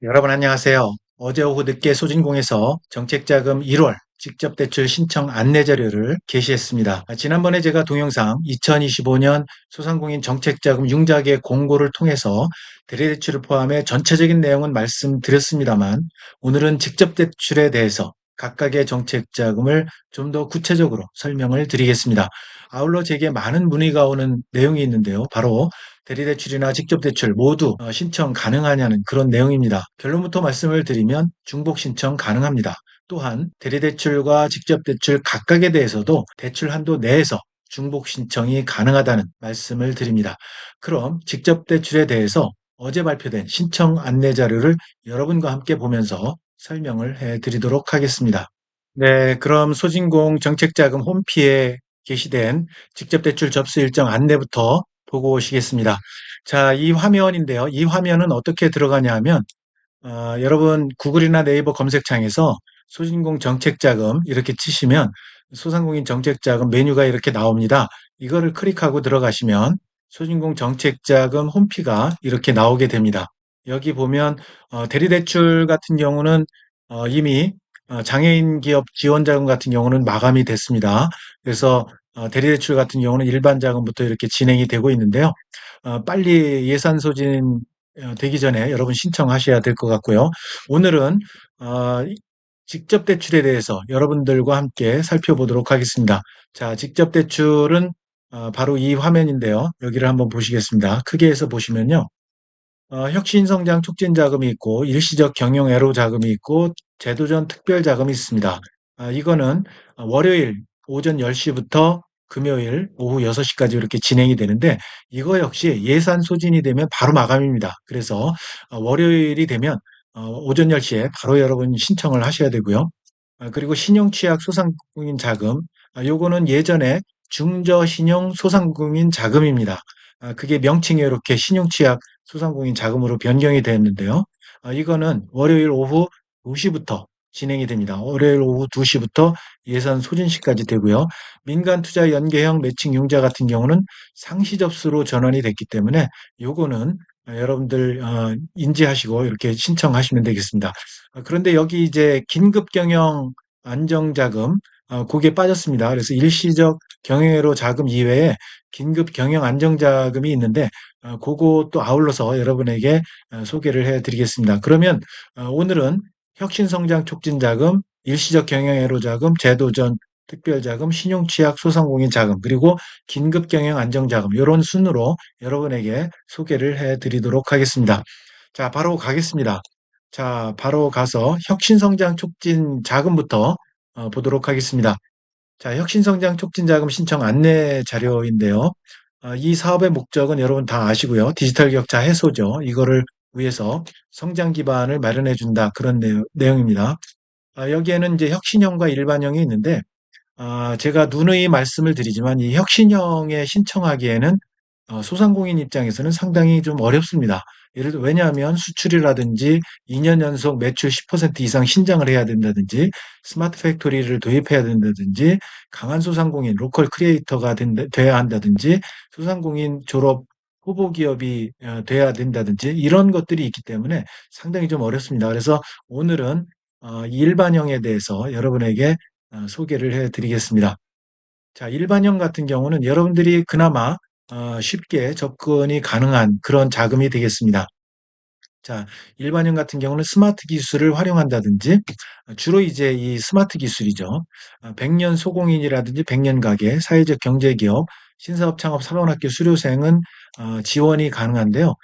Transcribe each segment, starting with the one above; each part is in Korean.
여러분 안녕하세요. 어제 오후 늦게 소진공에서 정책자금 1월 직접대출 신청 안내 자료를 게시했습니다. 지난번에 제가 동영상 2025년 소상공인 정책자금 융자계 공고를 통해서 대리대출을 포함해 전체적인 내용은 말씀드렸습니다만 오늘은 직접대출에 대해서 각각의 정책자금을 좀 더 구체적으로 설명을 드리겠습니다. 아울러 제게 많은 문의가 오는 내용이 있는데요. 바로 대리대출이나 직접대출 모두 신청 가능하냐는 그런 내용입니다. 결론부터 말씀을 드리면 중복 신청 가능합니다. 또한 대리대출과 직접대출 각각에 대해서도 대출 한도 내에서 중복 신청이 가능하다는 말씀을 드립니다. 그럼 직접대출에 대해서 어제 발표된 신청 안내 자료를 여러분과 함께 보면서 설명을 해드리도록 하겠습니다. 네, 그럼 소진공 정책자금 홈피에 게시된 직접대출 접수 일정 안내부터 보고 오시겠습니다. 자, 이 화면인데요. 이 화면은 어떻게 들어가냐 하면 여러분 구글이나 네이버 검색창에서 소진공 정책자금 이렇게 치시면 소상공인 정책자금 메뉴가 이렇게 나옵니다. 이거를 클릭하고 들어가시면 소진공 정책자금 홈피가 이렇게 나오게 됩니다. 여기 보면 대리대출 같은 경우는 이미 장애인 기업 지원자금 같은 경우는 마감이 됐습니다. 그래서 대리대출 같은 경우는 일반 자금부터 이렇게 진행이 되고 있는데요. 빨리 예산 소진 되기 전에 여러분 신청하셔야 될 것 같고요. 오늘은 직접 대출에 대해서 여러분들과 함께 살펴보도록 하겠습니다. 자, 직접 대출은 바로 이 화면인데요. 여기를 한번 보시겠습니다. 크게 해서 보시면요. 혁신성장 촉진 자금이 있고 일시적 경영 애로 자금이 있고 제도전 특별 자금이 있습니다. 이거는 월요일 오전 10시부터 금요일 오후 6시까지 이렇게 진행이 되는데 이거 역시 예산 소진이 되면 바로 마감입니다. 그래서 월요일이 되면 오전 10시에 바로 여러분 신청을 하셔야 되고요. 그리고 신용취약 소상공인 자금, 요거는 예전에 중저신용 소상공인 자금입니다. 그게 명칭이 이렇게 신용취약 소상공인 자금으로 변경이 되었는데요. 이거는 월요일 오후 2시부터 진행이 됩니다. 월요일 오후 2시부터 예산 소진시까지 되고요. 민간 투자 연계형 매칭 융자 같은 경우는 상시 접수로 전환이 됐기 때문에 요거는 여러분들 인지하시고 이렇게 신청하시면 되겠습니다. 그런데 여기 이제 긴급 경영 안정자금 그게 빠졌습니다. 그래서 일시적 경영애로 자금 이외에 긴급 경영 안정자금이 있는데 그것도 아울러서 여러분에게 소개를 해드리겠습니다. 그러면 오늘은 혁신성장 촉진자금, 일시적 경영애로 자금, 제도전 특별자금, 신용취약 소상공인 자금, 그리고 긴급경영 안정자금 이런 순으로 여러분에게 소개를 해드리도록 하겠습니다. 자, 바로 가겠습니다. 자, 바로 가서 혁신성장 촉진 자금부터 보도록 하겠습니다. 자, 혁신성장 촉진자금 신청 안내 자료인데요. 이 사업의 목적은 여러분 다 아시고요. 디지털 격차 해소죠. 이거를 위해서 성장 기반을 마련해 준다. 그런 내용입니다. 여기에는 이제 혁신형과 일반형이 있는데 제가 누누이 말씀을 드리지만 이 혁신형에 신청하기에는 소상공인 입장에서는 상당히 좀 어렵습니다. 예를 들어 왜냐하면 수출이라든지 2년 연속 매출 10% 이상 신장을 해야 된다든지 스마트 팩토리를 도입해야 된다든지 강한 소상공인 로컬 크리에이터가 돼야 한다든지 소상공인 졸업 후보 기업이 돼야 된다든지 이런 것들이 있기 때문에 상당히 좀 어렵습니다. 그래서 오늘은 이 일반형에 대해서 여러분에게 소개를 해드리겠습니다. 자, 일반형 같은 경우는 여러분들이 그나마 쉽게 접근이 가능한 그런 자금이 되겠습니다. 자, 일반형 같은 경우는 스마트 기술을 활용한다든지 주로 이제 이 스마트 기술이죠. 100년 소공인이라든지 100년 가게, 사회적 경제기업, 신사업 창업 사관학교 수료생은 지원이 가능한데요.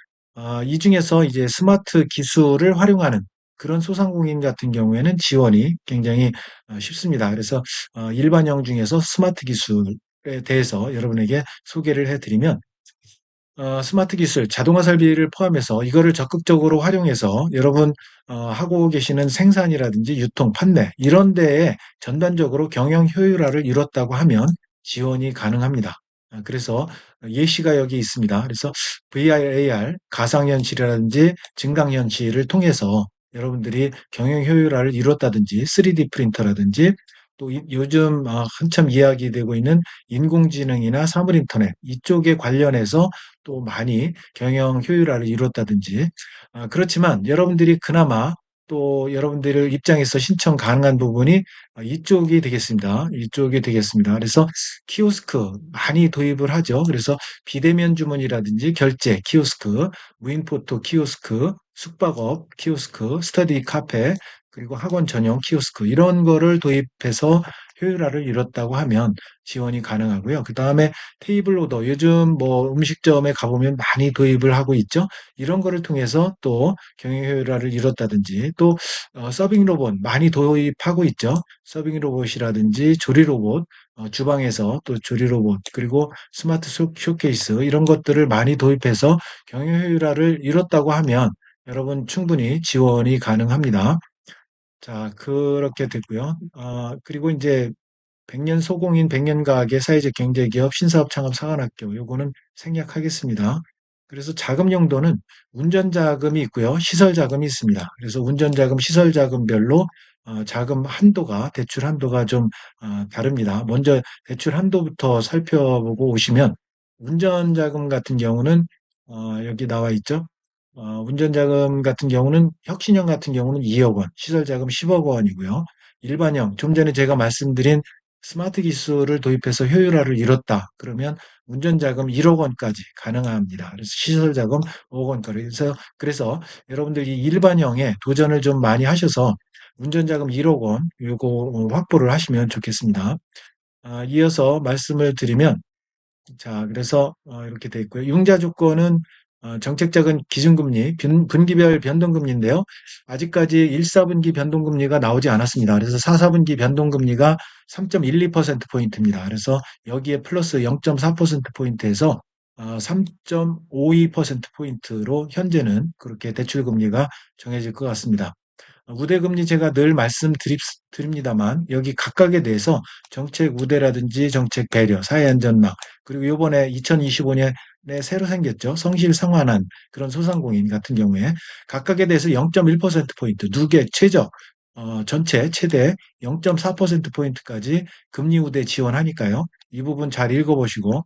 이 중에서 이제 스마트 기술을 활용하는 그런 소상공인 같은 경우에는 지원이 굉장히 쉽습니다. 그래서 일반형 중에서 스마트 기술에 대해서 여러분에게 소개를 해드리면 스마트 기술, 자동화 설비를 포함해서 이거를 적극적으로 활용해서 여러분 하고 계시는 생산이라든지 유통, 판매 이런 데에 전반적으로 경영 효율화를 이뤘다고 하면 지원이 가능합니다. 그래서 예시가 여기 있습니다. 그래서 VR, AR, 가상현실이라든지 증강현실을 통해서 여러분들이 경영 효율화를 이뤘다든지 3D 프린터라든지 또 요즘 한참 이야기되고 있는 인공지능이나 사물인터넷 이쪽에 관련해서 또 많이 경영 효율화를 이뤘다든지 그렇지만 여러분들이 그나마 또 여러분들 입장에서 신청 가능한 부분이 이쪽이 되겠습니다. 이쪽이 되겠습니다. 그래서 키오스크 많이 도입을 하죠. 그래서 비대면 주문이라든지 결제 키오스크, 무인포토 키오스크, 숙박업 키오스크, 스터디 카페, 그리고 학원 전용 키오스크 이런 거를 도입해서 효율화를 이뤘다고 하면 지원이 가능하고요. 그 다음에 테이블 오더 요즘 뭐 음식점에 가보면 많이 도입을 하고 있죠. 이런 거를 통해서 또 경영 효율화를 이뤘다든지 또 서빙 로봇 많이 도입하고 있죠. 서빙 로봇이라든지 조리 로봇 주방에서 또 조리 로봇 그리고 스마트 쇼케이스 이런 것들을 많이 도입해서 경영 효율화를 이뤘다고 하면 여러분 충분히 지원이 가능합니다. 자, 그렇게 됐고요. 그리고 이제 백년 소공인 백년 가게 사회적 경제기업 신사업 창업 사관학교 요거는 생략하겠습니다. 그래서 자금 용도는 운전 자금이 있고요. 시설 자금이 있습니다. 그래서 운전 자금, 시설 자금별로 자금 한도가 대출 한도가 좀 다릅니다. 먼저 대출 한도부터 살펴보고 오시면 운전 자금 같은 경우는 여기 나와 있죠. 운전자금 같은 경우는 혁신형 같은 경우는 2억 원, 시설자금 10억 원이고요. 일반형, 좀 전에 제가 말씀드린 스마트 기술을 도입해서 효율화를 이뤘다. 그러면 운전자금 1억 원까지 가능합니다. 그래서 시설자금 5억 원까지. 그래서 여러분들이 일반형에 도전을 좀 많이 하셔서 운전자금 1억 원 요거 확보를 하시면 좋겠습니다. 이어서 말씀을 드리면 자, 그래서 이렇게 돼 있고요. 융자 조건은 정책적인 기준금리, 분기별 변동금리인데요. 아직까지 1, 4분기 변동금리가 나오지 않았습니다. 그래서 4, 4분기 변동금리가 3.12%포인트입니다. 그래서 여기에 플러스 0.4%포인트에서 3.52%포인트로 현재는 그렇게 대출금리가 정해질 것 같습니다. 우대금리 제가 늘 말씀드립니다만 여기 각각에 대해서 정책 우대라든지 정책 배려, 사회안전망 그리고 이번에 2025년에 새로 생겼죠. 성실성환한 그런 소상공인 같은 경우에 각각에 대해서 0.1%포인트 누계 최저 전체 최대 0.4%포인트까지 금리 우대 지원하니까요. 이 부분 잘 읽어보시고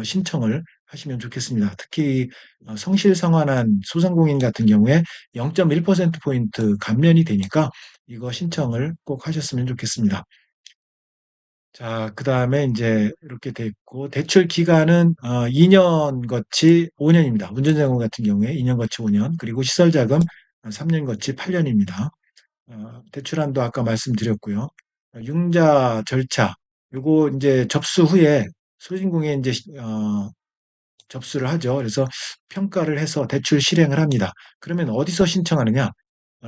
신청을 하시면 좋겠습니다. 특히 성실성환한 소상공인 같은 경우에 0.1%포인트 감면이 되니까 이거 신청을 꼭 하셨으면 좋겠습니다. 자, 그 다음에 이제 이렇게 됐고, 대출 기간은 2년 거치 5년입니다. 운전자금 같은 경우에 2년 거치 5년, 그리고 시설자금 3년 거치 8년입니다. 대출 한도 아까 말씀드렸고요. 융자 절차, 요거 이제 접수 후에 소진공에 이제 접수를 하죠. 그래서 평가를 해서 대출 실행을 합니다. 그러면 어디서 신청하느냐?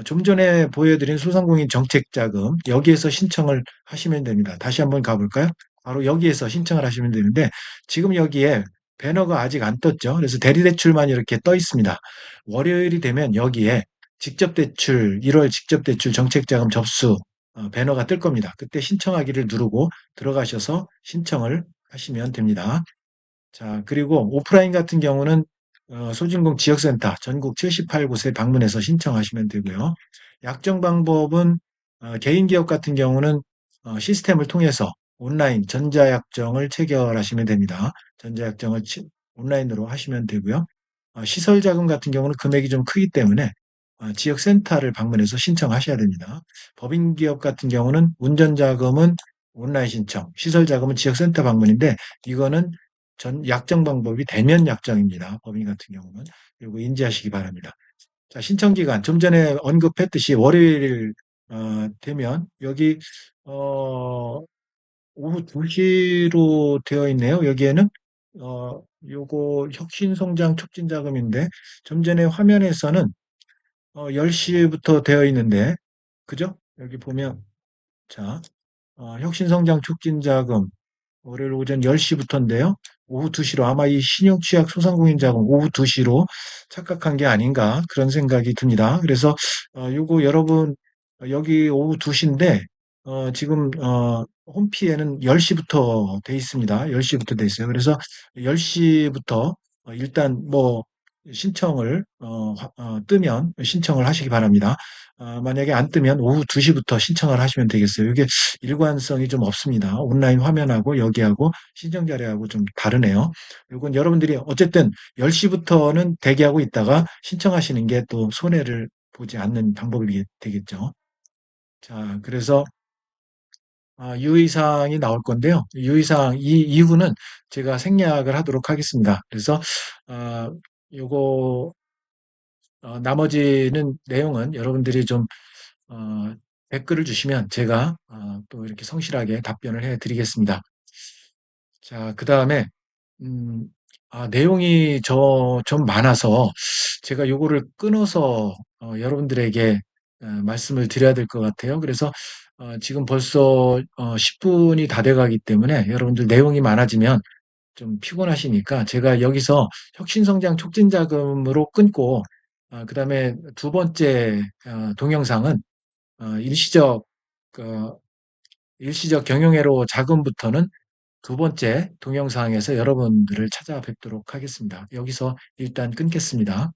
좀 전에 보여드린 소상공인 정책자금 여기에서 신청을 하시면 됩니다. 다시 한번 가볼까요? 바로 여기에서 신청을 하시면 되는데 지금 여기에 배너가 아직 안 떴죠. 그래서 대리대출만 이렇게 떠 있습니다. 월요일이 되면 여기에 직접대출 1월 직접대출 정책자금 접수 배너가 뜰 겁니다. 그때 신청하기를 누르고 들어가셔서 신청을 하시면 됩니다. 자, 그리고 오프라인 같은 경우는 소진공 지역센터 전국 78곳에 방문해서 신청하시면 되고요. 약정 방법은 개인 기업 같은 경우는 시스템을 통해서 온라인 전자약정을 체결하시면 됩니다. 전자약정을 온라인으로 하시면 되고요. 시설 자금 같은 경우는 금액이 좀 크기 때문에 지역센터를 방문해서 신청하셔야 됩니다. 법인기업 같은 경우는 운전자금은 온라인 신청, 시설자금은 지역센터 방문인데 이거는 전 약정 방법이 대면 약정입니다. 법인 같은 경우는. 그리고 인지하시기 바랍니다. 자, 신청 기간 좀 전에 언급했듯이 월요일 되면 여기 어, 오후 2시로 되어 있네요. 여기에는 요거 혁신성장 촉진 자금인데 좀 전에 화면에서는 10시부터 되어 있는데 그죠? 여기 보면 자, 혁신성장 촉진 자금 월요일 오전 10시부터인데요. 오후 2시로 아마 이 신용취약 소상공인 자금 오후 2시로 착각한 게 아닌가 그런 생각이 듭니다. 그래서 요거 여러분 여기 오후 2시인데 지금 홈피에는 10시부터 돼 있습니다. 10시부터 돼 있어요. 그래서 10시부터 일단 뭐 신청을 뜨면 신청을 하시기 바랍니다. 만약에 안 뜨면 오후 2시부터 신청을 하시면 되겠어요. 이게 일관성이 좀 없습니다. 온라인 화면하고 여기하고 신청 자료하고 좀 다르네요. 이건 여러분들이 어쨌든 10시부터는 대기하고 있다가 신청하시는 게 또 손해를 보지 않는 방법이 되겠죠. 자, 그래서 유의사항이 나올 건데요. 유의사항 이 이후는 제가 생략을 하도록 하겠습니다. 그래서 아, 요거 나머지는 내용은 여러분들이 좀 어, 댓글을 주시면 제가 또 이렇게 성실하게 답변을 해드리겠습니다. 자, 그 다음에 음, 내용이 좀 많아서 제가 요거를 끊어서 여러분들에게 말씀을 드려야 될 것 같아요. 그래서 지금 벌써 10분이 다 돼가기 때문에 여러분들 내용이 많아지면 좀 피곤하시니까 제가 여기서 혁신성장 촉진자금으로 끊고 그다음에 두 번째 동영상은 일시적 그 일시적 경영회로 자금부터는 두 번째 동영상에서 여러분들을 찾아뵙도록 하겠습니다. 여기서 일단 끊겠습니다.